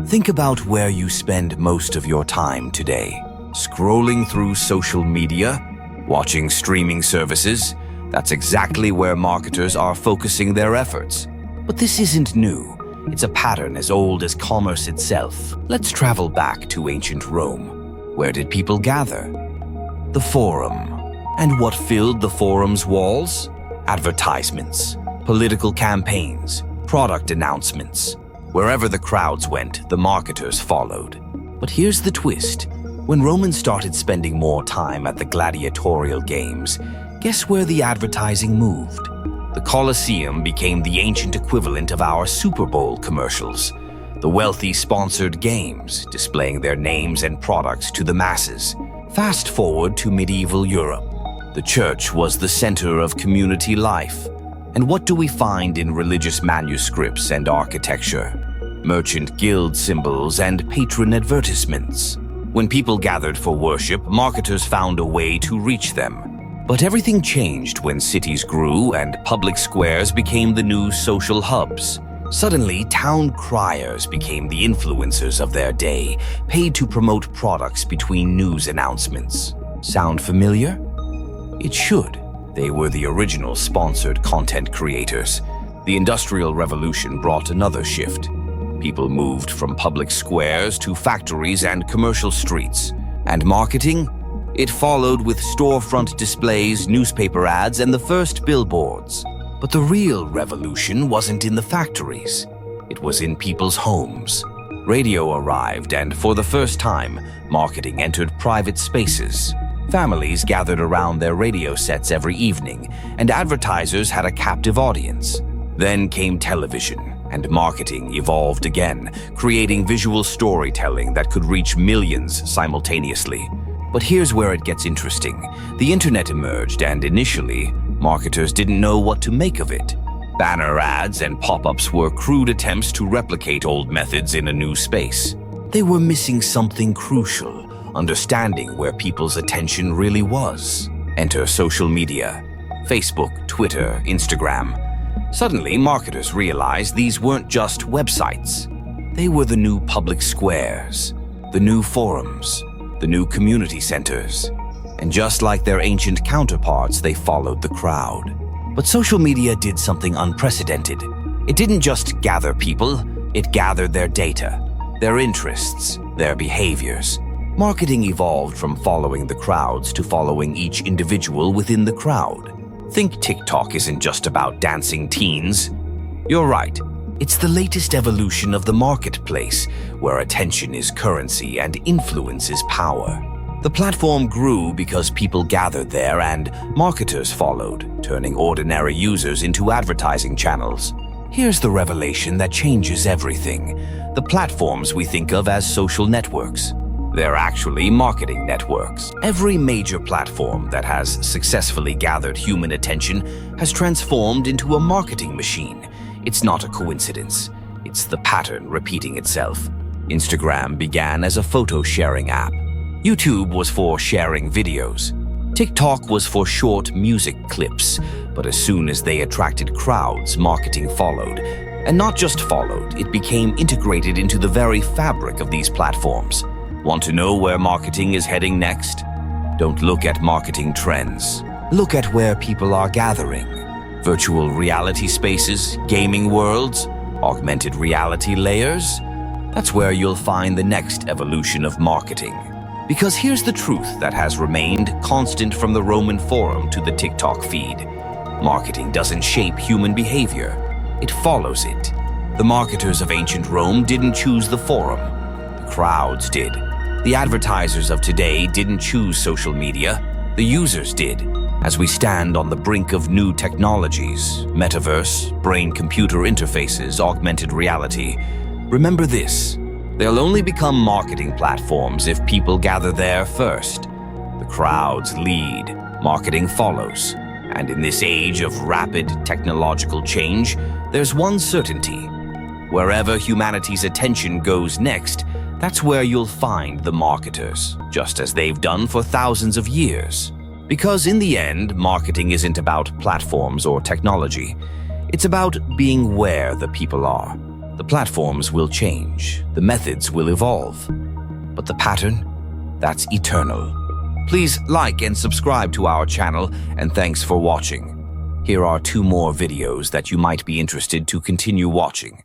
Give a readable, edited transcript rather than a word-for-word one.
Think about where you spend most of your time today. Scrolling through social media? Watching streaming services? That's exactly where marketers are focusing their efforts. But this isn't new. It's a pattern as old as commerce itself. Let's travel back to ancient Rome. Where did people gather? The Forum. And what filled the Forum's walls? Advertisements, political campaigns, product announcements. Wherever the crowds went, the marketers followed. But here's the twist. When Romans started spending more time at the gladiatorial games, guess where the advertising moved? The Colosseum became the ancient equivalent of our Super Bowl commercials. The wealthy sponsored games, displaying their names and products to the masses. Fast forward to medieval Europe. The church was the center of community life. And what do we find in religious manuscripts and architecture? Merchant guild symbols and patron advertisements. When people gathered for worship, marketers found a way to reach them. But everything changed when cities grew and public squares became the new social hubs. Suddenly, town criers became the influencers of their day, paid to promote products between news announcements. Sound familiar? It should. They were the original sponsored content creators. The Industrial Revolution brought another shift. People moved from public squares to factories and commercial streets. And marketing? It followed with storefront displays, newspaper ads, and the first billboards. But the real revolution wasn't in the factories. It was in people's homes. Radio arrived, and for the first time, marketing entered private spaces. Families gathered around their radio sets every evening, and advertisers had a captive audience. Then came television, and marketing evolved again, creating visual storytelling that could reach millions simultaneously. But here's where it gets interesting. The internet emerged, and initially, marketers didn't know what to make of it. Banner ads and pop-ups were crude attempts to replicate old methods in a new space. They were missing something crucial. Understanding where people's attention really was. Enter social media, Facebook, Twitter, Instagram. Suddenly, marketers realized these weren't just websites. They were the new public squares, the new forums, the new community centers. And just like their ancient counterparts, they followed the crowd. But social media did something unprecedented. It didn't just gather people, it gathered their data, their interests, their behaviors. Marketing evolved from following the crowds to following each individual within the crowd. Think TikTok isn't just about dancing teens. You're right. It's the latest evolution of the marketplace, where attention is currency and influence is power. The platform grew because people gathered there and marketers followed, turning ordinary users into advertising channels. Here's the revelation that changes everything. The platforms we think of as social networks. They're actually marketing networks. Every major platform that has successfully gathered human attention has transformed into a marketing machine. It's not a coincidence. It's the pattern repeating itself. Instagram began as a photo-sharing app. YouTube was for sharing videos. TikTok was for short music clips. But as soon as they attracted crowds, marketing followed. And not just followed, it became integrated into the very fabric of these platforms. Want to know where marketing is heading next? Don't look at marketing trends. Look at where people are gathering. Virtual reality spaces, gaming worlds, augmented reality layers. That's where you'll find the next evolution of marketing. Because here's the truth that has remained constant from the Roman Forum to the TikTok feed. Marketing doesn't shape human behavior. It follows it. The marketers of ancient Rome didn't choose the Forum. The crowds did. The advertisers of today didn't choose social media, the users did. As we stand on the brink of new technologies, metaverse, brain-computer interfaces, augmented reality, remember this: they'll only become marketing platforms if people gather there first. The crowds lead, marketing follows. And in this age of rapid technological change, there's one certainty. Wherever humanity's attention goes next, that's where you'll find the marketers, just as they've done for thousands of years. Because in the end, marketing isn't about platforms or technology. It's about being where the people are. The platforms will change, the methods will evolve, but the pattern, that's eternal. Please like and subscribe to our channel, and thanks for watching. Here are 2 more videos that you might be interested to continue watching.